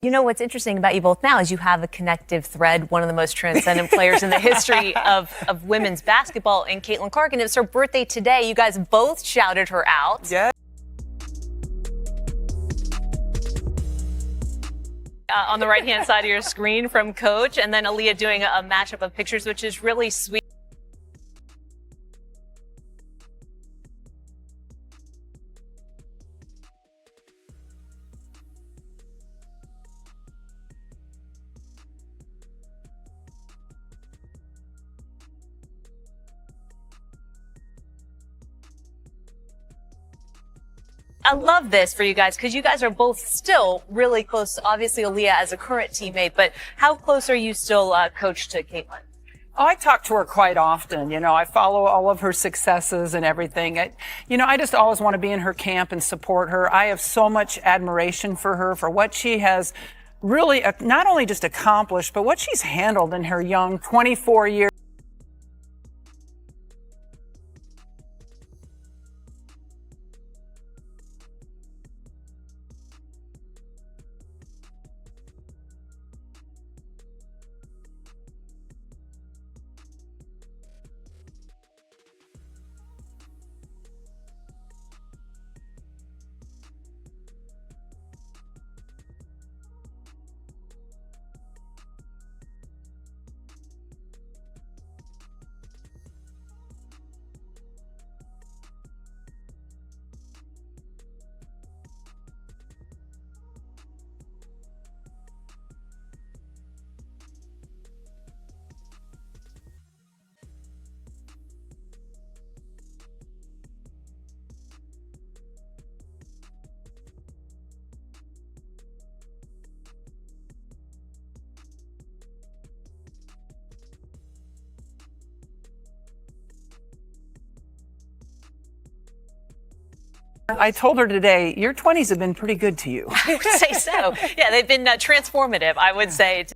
You know, what's interesting about you both now is you have a connective thread, one of the most transcendent players in the history of women's basketball, in Caitlin Clark. And it's her birthday today. You guys both shouted her out. Yeah. On the right-hand side of your screen from Coach, and then Aaliyah doing a mashup of pictures, which is really sweet. I love this for you guys because you guys are both still really close. Obviously, Aaliyah as a current teammate, but how close are you still, Coach, to Caitlin? Oh, I talk to her quite often. You know, I follow all of her successes and everything. I just always want to be in her camp and support her. I have so much admiration for her, for what she has really not only just accomplished, but what she's handled in her young 24 years. I told her today, your 20s have been pretty good to you. I would say so. Yeah, they've been transformative, I would say.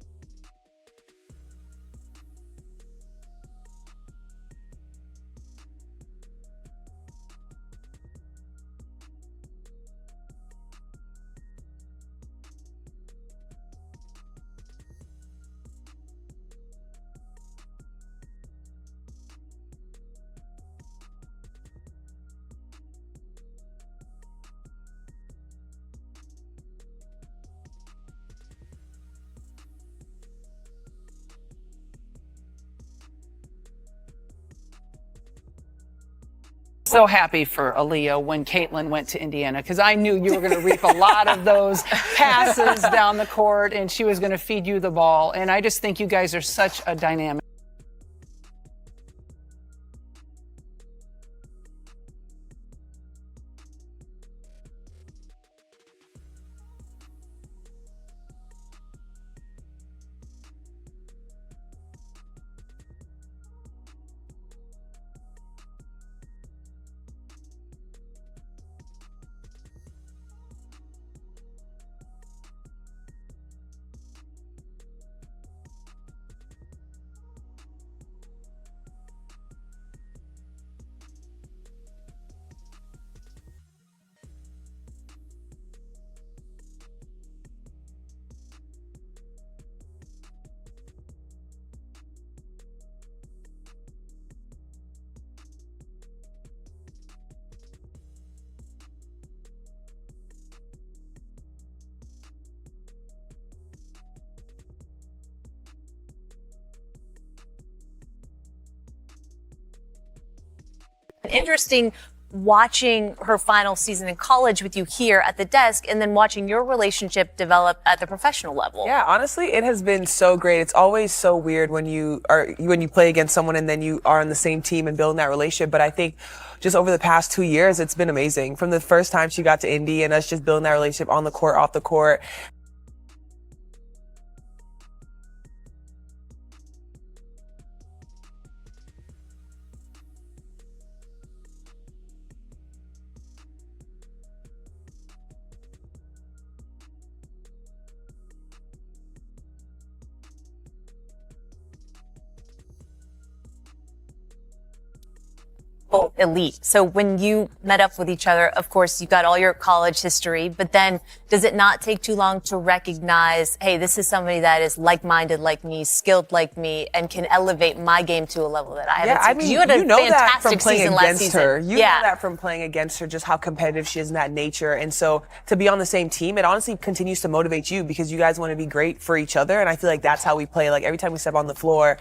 So happy for Aaliyah when Caitlin went to Indiana, because I knew you were going to reap a lot of those passes down the court, and she was going to feed you the ball. And I just think you guys are such a dynamic. Interesting watching her final season in college with you here at the desk, and then watching your relationship develop at the professional level. Yeah, honestly, it has been so great. It's always so weird when you play against someone and then you are on the same team and building that relationship. But I think just over the past 2 years, it's been amazing. From the first time she got to Indy and us just building that relationship on the court, off the court. Both elite. So when you met up with each other, of course, you've got all your college history, but then does it not take too long to recognize, hey, this is somebody that is like-minded like me, skilled like me, and can elevate my game to a level that I haven't seen? I mean, You had a you know that fantastic from playing season last against season. her. You know that from playing against her, just how competitive she is in that nature. And so to be on the same team, it honestly continues to motivate you because you guys want to be great for each other. And I feel like that's how we play. Like every time we step on the floor,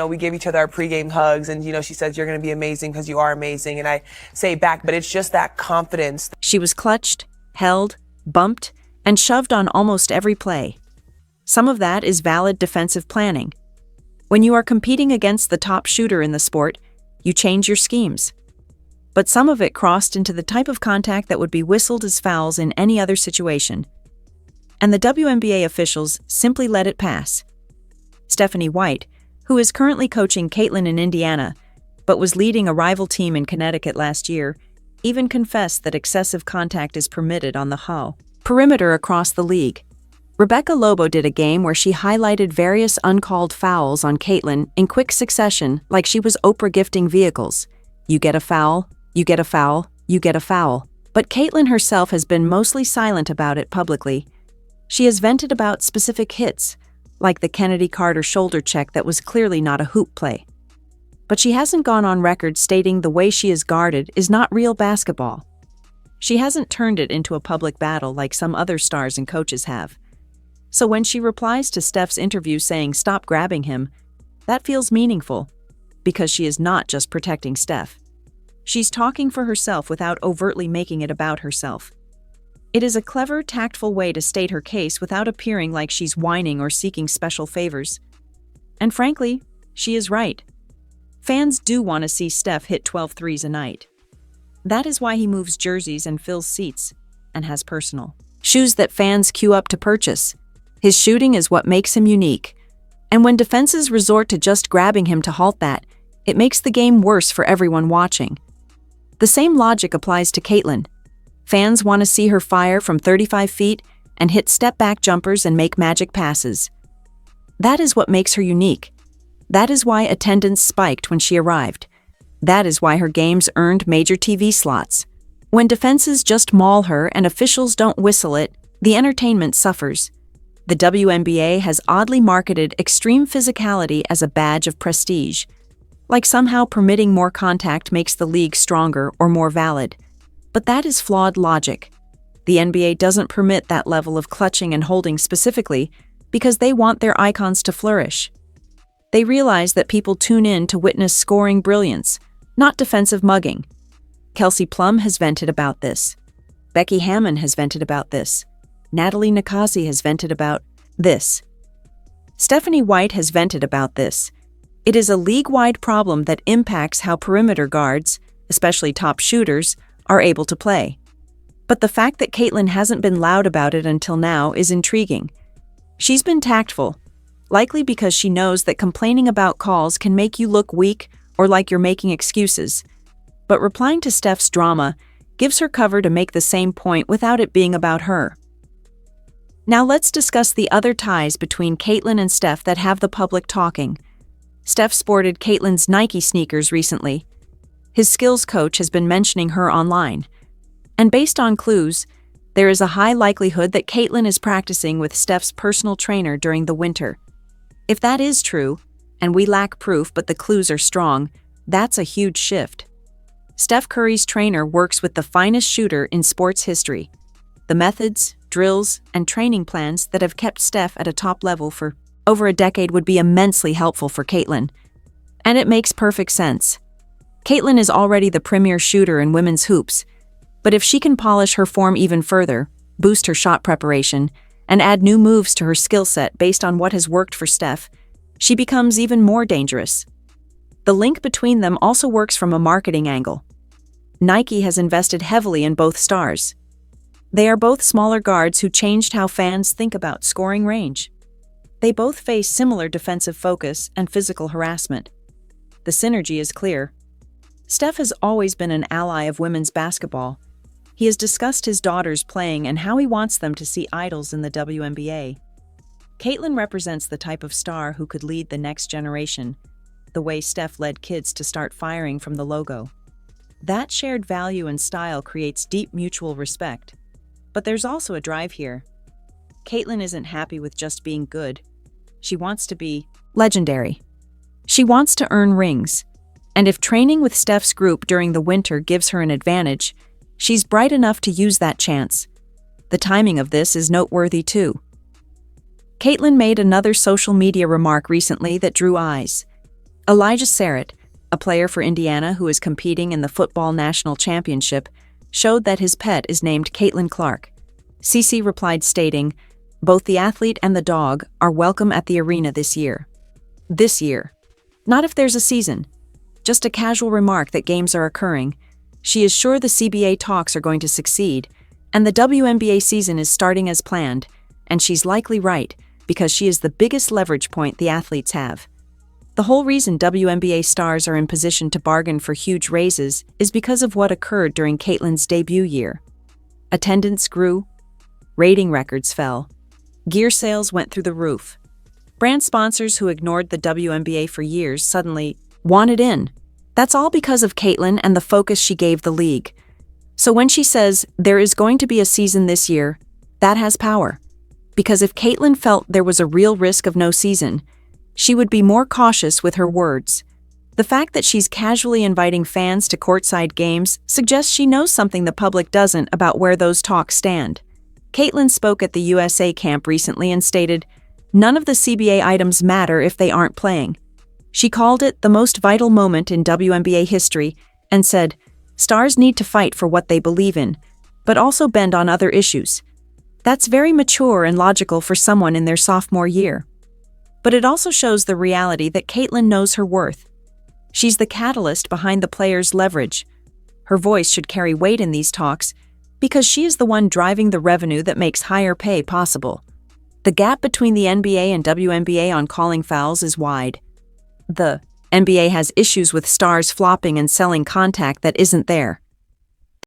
we give each other our pregame hugs, and she says you're going to be amazing because you are amazing, and I say back, but it's just that confidence. She was clutched, held, bumped, and shoved on almost every play. Some of that is valid defensive planning. When you are competing against the top shooter in the sport, you change your schemes. But some of it crossed into the type of contact that would be whistled as fouls in any other situation. And the WNBA officials simply let it pass. Stephanie White, who is currently coaching Caitlin in Indiana, but was leading a rival team in Connecticut last year, even confessed that excessive contact is permitted on the perimeter across the league. Rebecca Lobo did a game where she highlighted various uncalled fouls on Caitlin in quick succession like she was Oprah gifting vehicles. You get a foul, you get a foul, you get a foul. But Caitlin herself has been mostly silent about it publicly. She has vented about specific hits, like the Kennedy Carter shoulder check that was clearly not a hoop play. But she hasn't gone on record stating the way she is guarded is not real basketball. She hasn't turned it into a public battle like some other stars and coaches have. So when she replies to Steph's interview saying stop grabbing him, that feels meaningful, because she is not just protecting Steph. She's talking for herself without overtly making it about herself. It is a clever, tactful way to state her case without appearing like she's whining or seeking special favors. And frankly, she is right. Fans do want to see Steph hit 12 threes a night. That is why he moves jerseys and fills seats, and has personal shoes that fans queue up to purchase. His shooting is what makes him unique. And when defenses resort to just grabbing him to halt that, it makes the game worse for everyone watching. The same logic applies to Caitlin. Fans want to see her fire from 35 feet and hit step-back jumpers and make magic passes. That is what makes her unique. That is why attendance spiked when she arrived. That is why her games earned major TV slots. When defenses just maul her and officials don't whistle it, the entertainment suffers. The WNBA has oddly marketed extreme physicality as a badge of prestige, like somehow permitting more contact makes the league stronger or more valid. But that is flawed logic. The NBA doesn't permit that level of clutching and holding specifically because they want their icons to flourish. They realize that people tune in to witness scoring brilliance, not defensive mugging. Kelsey Plum has vented about this. Becky Hammon has vented about this. Natalie Nakasi has vented about this. Stephanie White has vented about this. It is a league-wide problem that impacts how perimeter guards, especially top shooters, are able to play. But the fact that Caitlin hasn't been loud about it until now is intriguing. She's been tactful, likely because she knows that complaining about calls can make you look weak or like you're making excuses. But replying to Steph's drama gives her cover to make the same point without it being about her. Now let's discuss the other ties between Caitlin and Steph that have the public talking. Steph sported Caitlin's Nike sneakers recently. His skills coach has been mentioning her online. And based on clues, there is a high likelihood that Caitlin is practicing with Steph's personal trainer during the winter. If that is true, and we lack proof but the clues are strong, that's a huge shift. Steph Curry's trainer works with the finest shooter in sports history. The methods, drills, and training plans that have kept Steph at a top level for over a decade would be immensely helpful for Caitlin. And it makes perfect sense. Caitlin is already the premier shooter in women's hoops, but if she can polish her form even further, boost her shot preparation, and add new moves to her skill set based on what has worked for Steph, she becomes even more dangerous. The link between them also works from a marketing angle. Nike has invested heavily in both stars. They are both smaller guards who changed how fans think about scoring range. They both face similar defensive focus and physical harassment. The synergy is clear. Steph has always been an ally of women's basketball. He has discussed his daughters playing and how he wants them to see idols in the WNBA. Caitlin represents the type of star who could lead the next generation, the way Steph led kids to start firing from the logo. That shared value and style creates deep mutual respect. But there's also a drive here. Caitlin isn't happy with just being good. She wants to be legendary. She wants to earn rings. And if training with Steph's group during the winter gives her an advantage, she's bright enough to use that chance. The timing of this is noteworthy too. Caitlin made another social media remark recently that drew eyes. Elijah Sarrett, a player for Indiana who is competing in the football national championship, showed that his pet is named Caitlin Clark. Cece replied stating, "Both the athlete and the dog are welcome at the arena this year." This year. Not if there's a season. Just a casual remark that games are occurring. She is sure the CBA talks are going to succeed, and the WNBA season is starting as planned, and she's likely right, because she is the biggest leverage point the athletes have. The whole reason WNBA stars are in position to bargain for huge raises is because of what occurred during Caitlin's debut year. Attendance grew, rating records fell, gear sales went through the roof. Brand sponsors who ignored the WNBA for years suddenly wanted in. That's all because of Caitlin and the focus she gave the league. So when she says there is going to be a season this year, that has power. Because if Caitlin felt there was a real risk of no season, she would be more cautious with her words. The fact that she's casually inviting fans to courtside games suggests she knows something the public doesn't about where those talks stand. Caitlin spoke at the USA camp recently and stated, "None of the CBA items matter if they aren't playing." She called it the most vital moment in WNBA history and said, "Stars need to fight for what they believe in, but also bend on other issues." That's very mature and logical for someone in their sophomore year. But it also shows the reality that Caitlin knows her worth. She's the catalyst behind the players' leverage. Her voice should carry weight in these talks because she is the one driving the revenue that makes higher pay possible. The gap between the NBA and WNBA on calling fouls is wide. The NBA has issues with stars flopping and selling contact that isn't there.